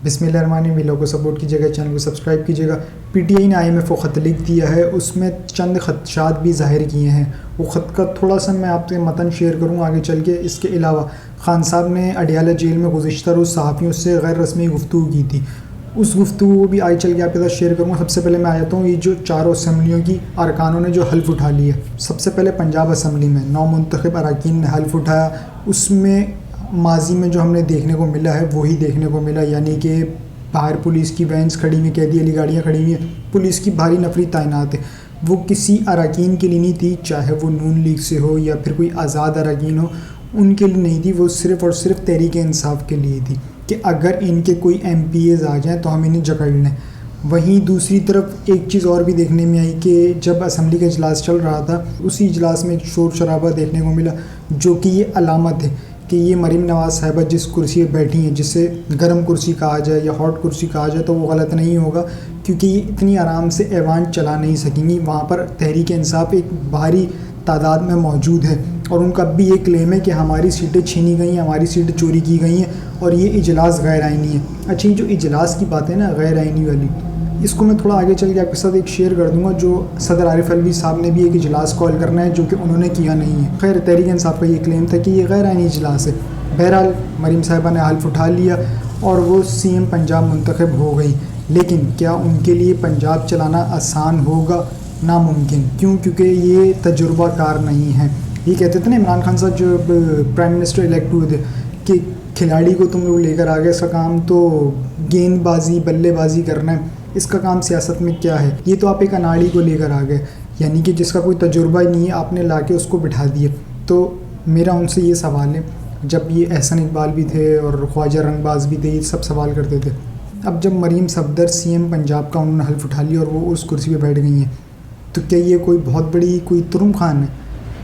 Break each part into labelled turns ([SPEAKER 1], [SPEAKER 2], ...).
[SPEAKER 1] بسم اللہ الرحمن الرحیم. ویلو کو سپورٹ کیجیے گا, چینل کو سبسکرائب کیجیے گا. پی ٹی آئی نے IMF کو خط لکھ دیا ہے, اس میں چند خدشات بھی ظاہر کیے ہیں. وہ خط کا تھوڑا سا میں آپ کے متن شیئر کروں آگے چل کے. اس کے علاوہ خان صاحب نے اڈیالہ جیل میں گزشتہ روز صحافیوں سے غیر رسمی گفتگو کی تھی. اس گفتگو کو بھی آگے چل کے آپ کے ساتھ شیئر کروں گا. سب سے پہلے میں آ جاتا ہوں یہ جو چاروں اسمبلیوں کی ارکانوں نے جو حلف اٹھا لیا. سب سے پہلے پنجاب اسمبلی میں 9 منتخب اراکین نے حلف اٹھایا. اس میں ماضی میں جو ہم نے دیکھنے کو ملا ہے وہی دیکھنے کو ملا, یعنی کہ باہر پولیس کی وینس کھڑی ہوئی, قیدی والی گاڑیاں کھڑی ہوئی ہیں, پولیس کی بھاری نفری تعینات ہے. وہ کسی اراکین کے لیے نہیں تھی, چاہے وہ نون لیگ سے ہو یا پھر کوئی آزاد اراکین ہو, ان کے لیے نہیں تھی. وہ صرف اور صرف تحریک انصاف کے لیے تھی کہ اگر ان کے کوئی MPAs آ جائیں تو ہم انہیں جکڑ لیں. وہیں دوسری طرف ایک چیز اور بھی دیکھنے میں آئی کہ جب اسمبلی کا اجلاس چل رہا تھا, اسی اجلاس میں ایک شور شرابہ دیکھنے کو ملا, جو کہ یہ علامت ہے کہ یہ مریم نواز صاحبہ جس کرسی پہ بیٹھی ہیں, جسے گرم کرسی کہا جائے یا ہاٹ کرسی کہا جائے تو وہ غلط نہیں ہوگا, کیونکہ یہ اتنی آرام سے ایوان چلا نہیں سکیں گی. وہاں پر تحریک انصاف ایک بھاری تعداد میں موجود ہے اور ان کا بھی یہ کلیم ہے کہ ہماری سیٹیں چھینی گئی ہیں, ہماری سیٹیں چوری کی گئی ہیں اور یہ اجلاس غیر آئینی ہے. اچھا, یہ جو اجلاس کی بات ہے نا غیر آئینی والی, اس کو میں تھوڑا آگے چل کے آپ کے ساتھ ایک شیئر کر دوں گا. جو صدر عارف علوی صاحب نے بھی ایک اجلاس کال کرنا ہے جو کہ انہوں نے کیا نہیں ہے. خیر, تحریک انصاف کا یہ کلیم تھا کہ یہ غیر آئینی اجلاس ہے. بہرحال مریم صاحبہ نے حلف اٹھا لیا اور وہ CM پنجاب منتخب ہو گئی. لیکن کیا ان کے لیے پنجاب چلانا آسان ہوگا؟ ناممکن. کیوں؟ کیونکہ یہ تجربہ کار نہیں ہے. یہ کہتے تھے نا عمران خان صاحب جو پرائم منسٹر الیکٹ ہوئے تھے کہ کھلاڑی کو تم لوگ لے کر آ گئے, اس کا کام تو گیند بازی بلے بازی کرنا ہے, اس کا کام سیاست میں کیا ہے. یہ تو آپ ایک اناڑی کو لے کر آ گئے, یعنی کہ جس کا کوئی تجربہ ہی نہیں ہے, آپ نے لا کے اس کو بٹھا دیا. تو میرا ان سے یہ سوال ہے, جب یہ احسن اقبال بھی تھے اور خواجہ رنگ باز بھی تھے, یہ سب سوال کرتے تھے. اب جب مریم صفدر CM پنجاب کا انہوں نے حلف اٹھا لیا اور وہ اس کرسی پہ بیٹھ گئی ہیں, تو کیا یہ کوئی بہت بڑی کوئی ترم خان ہے؟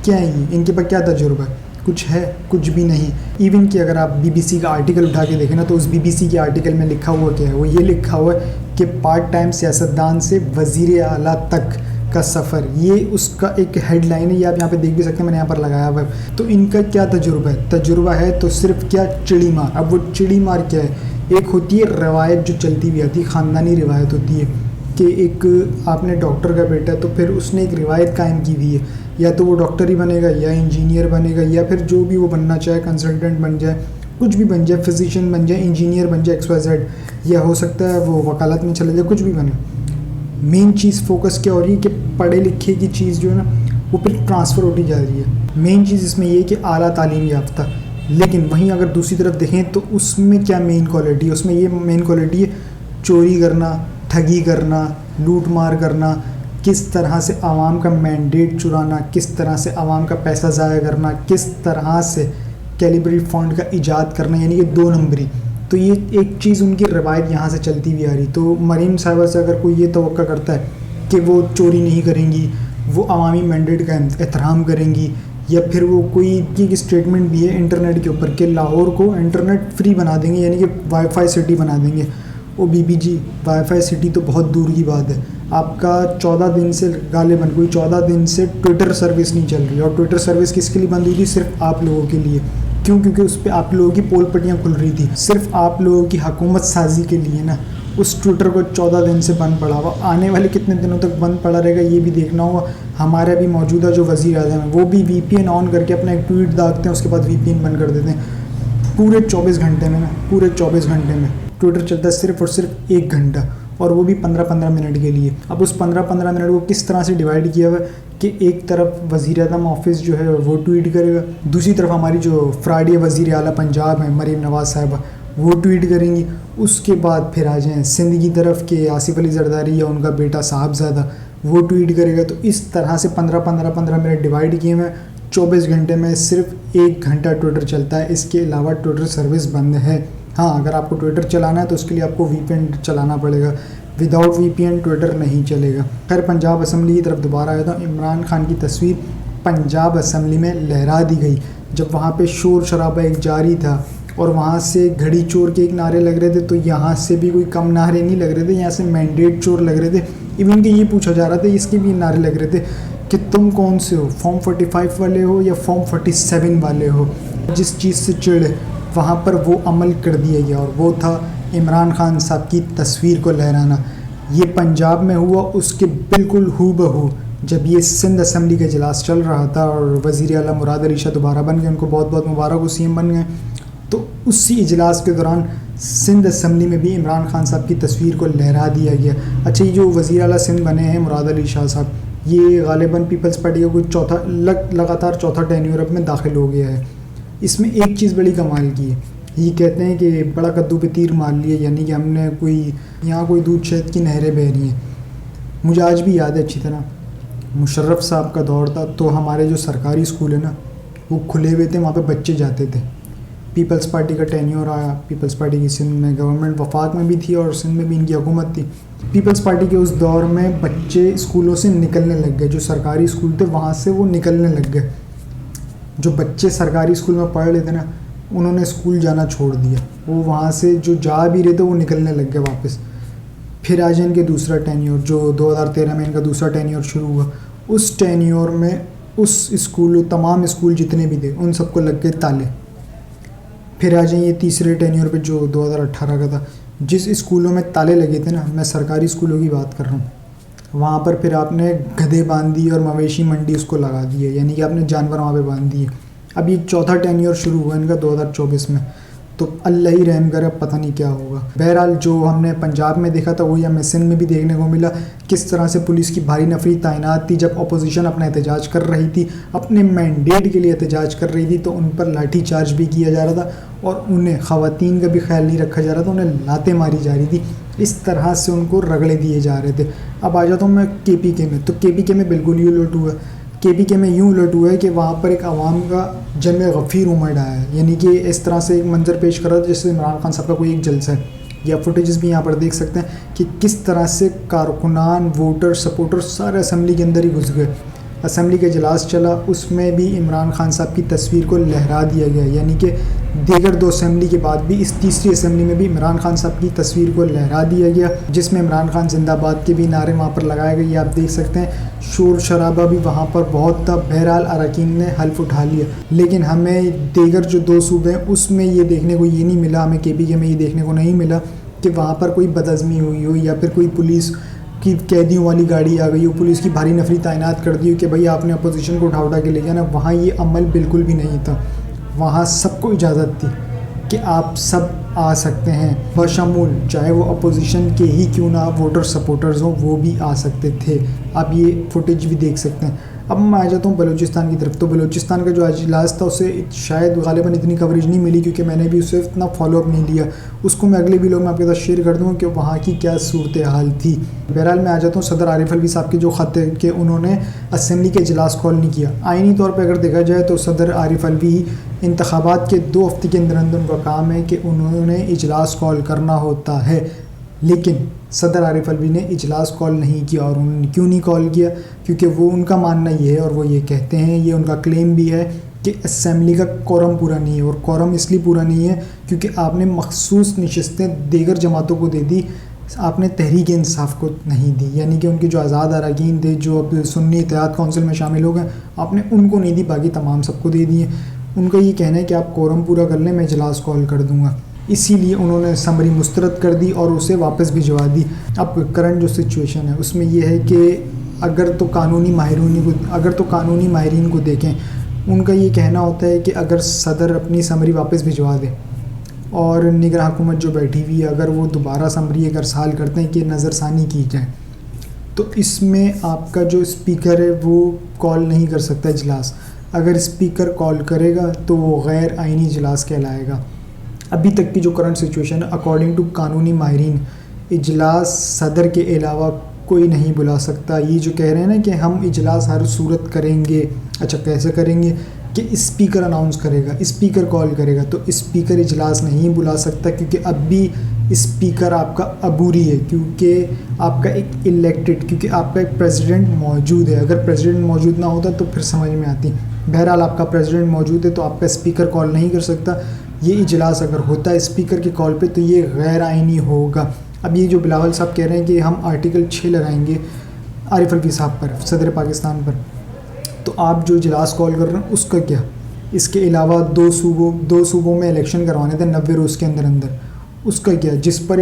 [SPEAKER 1] کیا ہے یہ؟ ان کے پاس کیا تجربہ ہے؟ کچھ ہے؟ کچھ بھی نہیں. ایون کہ اگر آپ BBC کا آرٹیکل اٹھا کے دیکھیں نا, تو اس BBC کے آرٹیکل میں لکھا ہوا کیا ہے؟ وہ یہ لکھا ہوا ہے کہ پارٹ ٹائم سیاستدان سے وزیر اعلیٰ تک کا سفر. یہ اس کا ایک ہیڈ لائن ہے, یہ آپ یہاں پہ دیکھ بھی سکتے ہیں, میں نے یہاں پر لگایا ہوا ہے. تو ان کا کیا تجربہ ہے؟ تجربہ ہے تو صرف کیا چڑی مار. اب وہ چڑی مار کیا ہے؟ ایک ہوتی ہے روایت جو چلتی ہوئی آتی ہے, خاندانی روایت ہوتی ہے کہ ایک آپ نے ڈاکٹر کا بیٹا ہے تو پھر اس نے ایک روایت قائم کی ہوئی ہے, یا تو وہ ڈاکٹر ہی بنے گا یا انجینئر بنے گا یا پھر جو بھی وہ بننا چاہے, کنسلٹنٹ بن جائے, کچھ بھی بن جائے, فزیشین بن جائے, انجینئر بن جائے, XYZ, یا ہو سکتا ہے وہ وکالت میں چلے جائے, کچھ بھی بنے. مین چیز فوکس کیا ہو رہی ہے کہ پڑھے لکھے کی چیز جو ہے نا وہ پھر ٹرانسفر ہوتی جا رہی ہے. مین چیز اس میں یہ ہے کہ اعلیٰ تعلیم یافتہ. لیکن وہیں اگر دوسری طرف دیکھیں تو اس میں کیا مین کوالٹی ہے؟ اس میں یہ مین کوالٹی ہے چوری کرنا, ٹھگی کرنا, لوٹ مار کرنا, کس طرح سے عوام کا مینڈیٹ چرانا, کس طرح سے عوام کا پیسہ ضائع کرنا, کس طرح سے کیلیبری فنڈ کا ایجاد کرنا, یعنی کہ 2 نمبری. تو یہ ایک چیز ان کی روایت یہاں سے چلتی ہوئی آ رہی. تو مریم صاحبہ سے اگر کوئی یہ توقع کرتا ہے کہ وہ چوری نہیں کریں گی, وہ عوامی مینڈیٹ کا احترام کریں گی, یا پھر وہ کوئی کی اسٹیٹمنٹ بھی ہے انٹرنیٹ کے اوپر کہ لاہور کو انٹرنیٹ فری بنا دیں گے, یعنی کہ وائی فائی سٹی بنا دیں گے. O B G, wifi city تو بہت دور کی بات ہے. آپ کا 14 دن سے غالباً کوئی 14 دن سے ٹویٹر سروس نہیں چل رہی, اور ٹویٹر سروس کس کے لیے بند ہوئی تھی؟ صرف آپ لوگوں کے لیے. کیوں؟ کیونکہ اس پہ آپ لوگوں کی پول پٹیاں کھل رہی تھی, صرف آپ لوگوں کی حکومت سازی کے لیے نا. اس ٹویٹر کو 14 دن سے بند پڑا ہوا, آنے والے کتنے دنوں تک بند پڑا رہے گا یہ بھی دیکھنا ہوگا. ہمارے بھی موجودہ جو وزیر اعظم ہیں وہ بھی VPN آن کر کے اپنا ایک ٹویٹ داغتے ہیں, اس کے بعد VPN بند کر دیتے ہیں. پورے 24 گھنٹے میں نا, پورے 24 گھنٹے میں ٹویٹر چلتا ہے صرف اور صرف 1 گھنٹہ, اور وہ بھی 15-15 منٹ کے لیے. اب اس 15-15 منٹ کو کس طرح سے ڈیوائڈ کیا ہوا ہے کہ ایک طرف وزیر اعظم آفس جو ہے وہ ٹویٹ کرے گا, دوسری طرف ہماری جو فراڈی وزیر اعلیٰ پنجاب ہیں مریم نواز صاحبہ وہ ٹویٹ کریں گی. اس کے بعد پھر آ جائیں سندھ کی طرف کہ آصف علی زرداری یا ان کا بیٹا صاحبزادہ وہ ٹویٹ کرے گا. تو اس طرح سے 15-15 منٹ ڈیوائڈ کیے ہوئے. 24 گھنٹے میں صرف 1 گھنٹہ ٹویٹر چلتا ہے, اس کے علاوہ ٹویٹر سروس بند ہے. ہاں, اگر آپ کو ٹویٹر چلانا ہے تو اس کے لیے آپ کو VPN چلانا پڑے گا. وداؤٹ VPN ٹویٹر نہیں چلے گا. خیر, پنجاب اسمبلی کی طرف دوبارہ آیا تھا. عمران خان کی تصویر پنجاب اسمبلی میں لہرا دی گئی جب وہاں پہ شور شرابہ ایک جاری تھا, اور وہاں سے گھڑی چور کے ایک نعرے لگ رہے تھے, تو یہاں سے بھی کوئی کم نعرے نہیں لگ رہے تھے, یہاں سے مینڈیٹ چور لگ رہے تھے. ایون کہ یہ پوچھا جا رہا تھا, اس کے بھی نعرے لگ رہے تھے کہ تم کون سے ہو, فارم 45 والے ہو یا فارم 47 والے ہو. جس چیز سے چڑھ وہاں پر وہ عمل کر دیا گیا, اور وہ تھا عمران خان صاحب کی تصویر کو لہرانا. یہ پنجاب میں ہوا اس کے بالکل ہو بہو جب یہ سندھ اسمبلی کا اجلاس چل رہا تھا اور وزیر اعلیٰ مراد علی شاہ دوبارہ بن گئے, ان کو بہت بہت مبارک, وہ سی ایم بن گئے. تو اسی اجلاس کے دوران سندھ اسمبلی میں بھی عمران خان صاحب کی تصویر کو لہرا دیا گیا. اچھا, یہ جو وزیر اعلیٰ سندھ بنے ہیں مراد علی شاہ صاحب, یہ غالباً پیپلز پارٹی کا کوئی لگاتار چوتھا ٹینیور اب میں داخل ہو گیا ہے. اس میں ایک چیز بڑی کمال کی ہے, یہ کہتے ہیں کہ بڑا کدو پہ تیر مار لیا, یعنی کہ ہم نے یہاں کوئی دودھ شہد کی نہریں بہہ رہی ہیں. مجھے آج بھی یاد ہے اچھی طرح, مشرف صاحب کا دور تھا تو ہمارے جو سرکاری اسکول ہے نا وہ کھلے ہوئے تھے, وہاں پہ بچے جاتے تھے. پیپلز پارٹی کا ٹینیور آیا, پیپلز پارٹی کی سندھ میں گورنمنٹ وفاق میں بھی تھی اور سندھ میں بھی ان کی حکومت تھی. پیپلز پارٹی کے اس دور میں بچے اسکولوں سے نکلنے لگ گئے, جو سرکاری اسکول تھے وہاں سے وہ نکلنے لگ گئے. جو بچے سرکاری اسکول میں پڑھ رہے تھے نا انہوں نے اسکول جانا چھوڑ دیا, وہ وہاں سے جو جا بھی رہے تھے وہ نکلنے لگ گئے واپس. پھر آج ان کے دوسرا ٹینیور جو 2013 میں ان کا دوسرا ٹینیور شروع ہوا, اس ٹینیور میں تمام اسکول جتنے بھی تھے ان سب کو لگ گئے تالے. پھر آ جائیں یہ تیسرے ٹینیور پہ جو 2018 کا تھا, جس اسکولوں میں تالے لگے تھے نا, میں سرکاری اسکولوں کی بات کر رہا ہوں, وہاں پر پھر آپ نے گدھے باندھ دی اور مویشی منڈی اس کو لگا دی ہے, یعنی کہ آپ نے جانور وہاں پہ باندھ دیے. اب یہ چوتھا ٹینیور شروع ہوا ان کا 2024 میں, تو اللہ ہی رحم کرے, اب پتہ نہیں کیا ہوگا. بہرحال جو ہم نے پنجاب میں دیکھا تھا وہی ہمیں سندھ میں بھی دیکھنے کو ملا, کس طرح سے پولیس کی بھاری نفری تعینات تھی. جب اپوزیشن اپنا احتجاج کر رہی تھی, اپنے مینڈیٹ کے لیے احتجاج کر رہی تھی, تو ان پر لاٹھی چارج بھی کیا جا رہا تھا اور انہیں خواتین کا بھی خیال نہیں رکھا جا رہا تھا, انہیں لاتیں ماری جا رہی تھی. اس طرح سے ان کو رگڑے دیے جا رہے تھے. اب آ جاتا ہوں میں کے پی کے میں, تو کے پی کے میں بالکل یوں الٹ ہوا ہے. کے پی کے میں یوں الٹ ہوا ہے کہ وہاں پر ایک عوام کا جمع غفیر امڑ آیا ہے, یعنی کہ اس طرح سے ایک منظر پیش کر رہا تھا جیسے عمران خان صاحب کا کوئی ایک جلسہ ہے. یا فوٹیجز بھی یہاں پر دیکھ سکتے ہیں کہ کس طرح سے کارکنان, ووٹر, سپورٹر سارے اسمبلی کے اندر ہی گھس گئے. اسمبلی کا اجلاس چلا, اس میں بھی عمران خان صاحب کی تصویر کو لہرا دیا گیا, یعنی کہ دیگر 2 اسمبلی کے بعد بھی اس تیسری اسمبلی میں بھی عمران خان صاحب کی تصویر کو لہرا دیا گیا, جس میں عمران خان زندہ باد کے بھی نعرے وہاں پر لگائے گئے. یہ آپ دیکھ سکتے ہیں, شور شرابہ بھی وہاں پر بہت تھا. بہرحال اراکین نے حلف اٹھا لیا, لیکن ہمیں دیگر جو 2 صوبے ہیں اس میں یہ دیکھنے کو یہ نہیں ملا, ہمیں کے پی کے میں یہ دیکھنے کو نہیں ملا کہ وہاں پر کوئی بدعزمی ہوئی ہو یا پھر کوئی پولیس کی قیدیوں والی گاڑی آ گئی ہو, پولیس کی بھاری نفری تعینات کر دی ہو کہ بھائی آپ نے اپوزیشن کو اٹھا کے لے جانا. وہاں یہ عمل بالکل بھی نہیں تھا. وہاں سب کو اجازت تھی کہ آپ سب آ سکتے ہیں, بشمول چاہے وہ اپوزیشن کے ہی کیوں نہ ووٹر سپورٹرز ہوں, وہ بھی آ سکتے تھے. آپ یہ فوٹیج بھی دیکھ سکتے ہیں. اب میں آ جاتا ہوں بلوچستان کی طرف. تو بلوچستان کا جو اجلاس تھا اسے شاید غالباً اتنی کوریج نہیں ملی کیونکہ میں نے بھی اسے اتنا فالو اپ نہیں لیا. اس کو میں اگلے ویڈیو میں آپ کے ساتھ شیئر کر دوں کہ وہاں کی کیا صورتحال تھی. بہرحال میں آ جاتا ہوں صدر عارف الوی صاحب کے جو خط ہے کہ انہوں نے اسمبلی کے اجلاس کال نہیں کیا. آئینی طور پہ اگر دیکھا جائے تو صدر عارف الوی انتخابات کے 2 ہفتے کے اندر ان کا کام ہے کہ انہوں نے اجلاس کال کرنا ہوتا ہے, لیکن صدر عارف الوی نے اجلاس کال نہیں کیا. اور انہوں نے کیوں نہیں کال کیا؟ کیونکہ وہ ان کا ماننا یہ ہے اور وہ یہ کہتے ہیں, یہ ان کا کلیم بھی ہے کہ اسمبلی کا کورم پورا نہیں ہے. اور کورم اس لیے پورا نہیں ہے کیونکہ آپ نے مخصوص نشستیں دیگر جماعتوں کو دے دی, آپ نے تحریک انصاف کو نہیں دی, یعنی کہ ان کے جو آزاد اراکین تھے جو اب سنی اتحاد کونسل میں شامل ہو گئے, آپ نے ان کو نہیں دی, باقی تمام سب کو دے دیے. ان کا یہ کہنا ہے کہ آپ کورم پورا کر لیں, میں اجلاس کال کر دوں گا. اسی لیے انہوں نے سمری مسترد کر دی اور اسے واپس بھجوا دی. اب کرنٹ جو سچویشن ہے اس میں یہ ہے کہ اگر تو قانونی ماہرین کو دیکھیں, ان کا یہ کہنا ہوتا ہے کہ اگر صدر اپنی سمری واپس بھجوا دے اور نگراں حکومت جو بیٹھی ہوئی ہے اگر وہ دوبارہ سمری اگر سال کرتے ہیں کہ نظر ثانی کی جائے, تو اس میں آپ کا جو اسپیکر ہے وہ کال نہیں کر سکتا اجلاس. اگر اسپیکر کال کرے گا تو وہ غیر آئینی اجلاس کہلائے گا. ابھی تک کی جو کرنٹ سچویشن ہے اکارڈنگ ٹو قانونی ماہرین, اجلاس صدر کے علاوہ کوئی نہیں بلا سکتا. یہ جو کہہ رہے ہیں نا کہ ہم اجلاس ہر صورت کریں گے, اچھا کیسے کریں گے کہ اسپیکر اناؤنس کرے گا, اسپیکر کال کرے گا, تو اسپیکر اجلاس نہیں بلا سکتا کیونکہ اب بھی اسپیکر آپ کا عبوری ہے, کیونکہ آپ کا ایک الیکٹڈ, کیونکہ آپ کا ایک پریزیڈنٹ موجود ہے. اگر پریزیڈنٹ موجود نہ ہوتا تو پھر سمجھ میں آتی. بہرحال آپ کا پریزیڈنٹ موجود ہے تو آپ کا اسپیکر کال نہیں کر سکتا. یہ اجلاس اگر ہوتا ہے اسپیکر کے کال پہ تو یہ غیر آئینی ہوگا. اب یہ جو بلاول صاحب کہہ رہے ہیں کہ ہم آرٹیکل 6 لگائیں گے عارف الوی صاحب پر, صدر پاکستان پر, تو آپ جو اجلاس کال کر رہے ہیں اس کا کیا؟ اس کے علاوہ 2 صوبوں میں الیکشن کروانے تھے 90 روز کے اندر, اس کا کیا، جس پر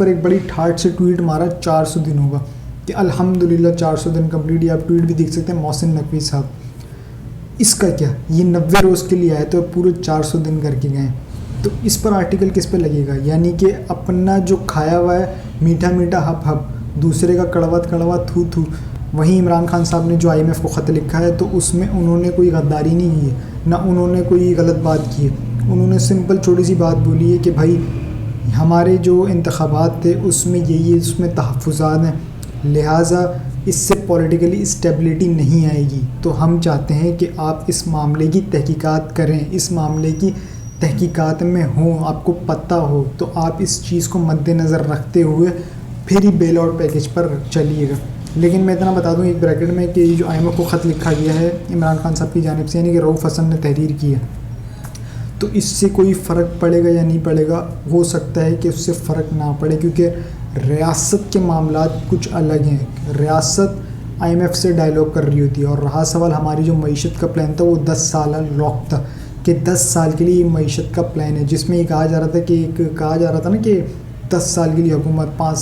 [SPEAKER 1] ایک بڑی ٹھاٹ سے ٹویٹ مارا 400 دن ہوگا کہ الحمدللہ 400 دن کمپلیٹ. یہ آپ ٹویٹ بھی دیکھ سکتے ہیں محسن نقوی صاحب. اس کا کیا، یہ 90 روز کے لیے آئے تو پورے 400 دن کر کے گئے. تو اس پر آرٹیکل کس پہ لگے گا؟ یعنی کہ اپنا جو کھایا ہوا ہے میٹھا میٹھا ہپ ہپ، دوسرے کا کڑوا کڑوا تھو تھو. وہیں عمران خان صاحب نے جو IMF کو خط لکھا ہے تو اس میں انہوں نے کوئی غداری نہیں کی ہے، نہ انہوں نے کوئی غلط بات کی ہے. انہوں نے سمپل چھوٹی سی بات بولی ہے کہ بھائی ہمارے جو انتخابات تھے اس میں اس میں تحفظات ہیں، لہٰذا اس سے پولیٹیکلی اسٹیبلٹی نہیں آئے گی. تو ہم چاہتے ہیں کہ آپ اس معاملے کی تحقیقات کریں، اس معاملے کی تحقیقات میں ہوں، آپ کو پتہ ہو، تو آپ اس چیز کو مد نظر رکھتے ہوئے پھر ہی بیل آؤٹ پیکیج پر چلیے گا. لیکن میں اتنا بتا دوں ایک بریکٹ میں کہ جو IMF کو خط لکھا گیا ہے عمران خان صاحب کی جانب سے، یعنی کہ رؤوف حسن نے تحریر کی ہے، تو اس سے کوئی فرق پڑے گا یا نہیں پڑے گا؟ ہو سکتا ہے کہ اس سے فرق نہ پڑے، کیونکہ ریاست کے معاملات کچھ الگ ہیں. ریاست IMF سے ڈائیلاگ کر رہی ہوتی ہے. اور رہا سوال ہماری جو معیشت کا پلان تھا وہ 10 سالہ لاک تھا کہ 10 سال کے لیے یہ معیشت کا پلان ہے، جس میں یہ کہا جا رہا تھا نا کہ 10 سال کے لیے حکومت، 5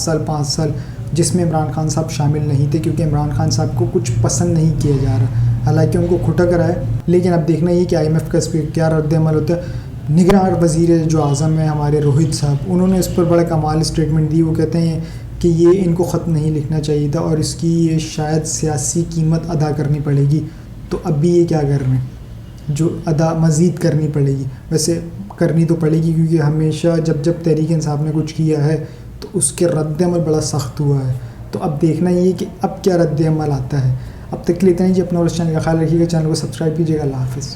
[SPEAKER 1] سال، جس میں عمران خان صاحب شامل نہیں تھے کیونکہ عمران خان صاحب کو کچھ پسند نہیں کیا جا رہا، حالانکہ ان کو کھٹک رہا ہے. لیکن اب دیکھنا یہ کہ IMF کا اس پہ کیا رد عمل ہوتا ہے. نگراں وزیر جو اعظم ہیں ہمارے روہت صاحب، انہوں نے اس پر بڑا کمال اسٹیٹمنٹ دی. وہ کہتے ہیں کہ یہ ان کو خط نہیں لکھنا چاہیے تھا اور اس کی یہ شاید سیاسی قیمت ادا کرنی پڑے گی. تو اب بھی یہ کیا کر رہے ہیں، جو مزید کرنی پڑے گی. ویسے کرنی تو پڑے گی کیونکہ ہمیشہ جب تحریک انصاف نے کچھ کیا ہے تو اس کے رد عمل بڑا سخت ہوا ہے. تو اب دیکھنا یہ کہ اب کیا رد عمل آتا ہے. اب تک کے لیے اتنا ہی جی. اپنا اور اس چینل کا خیال رکھیے گا، چینل کو سبسکرائب کیجیے گا. اللہ حافظ.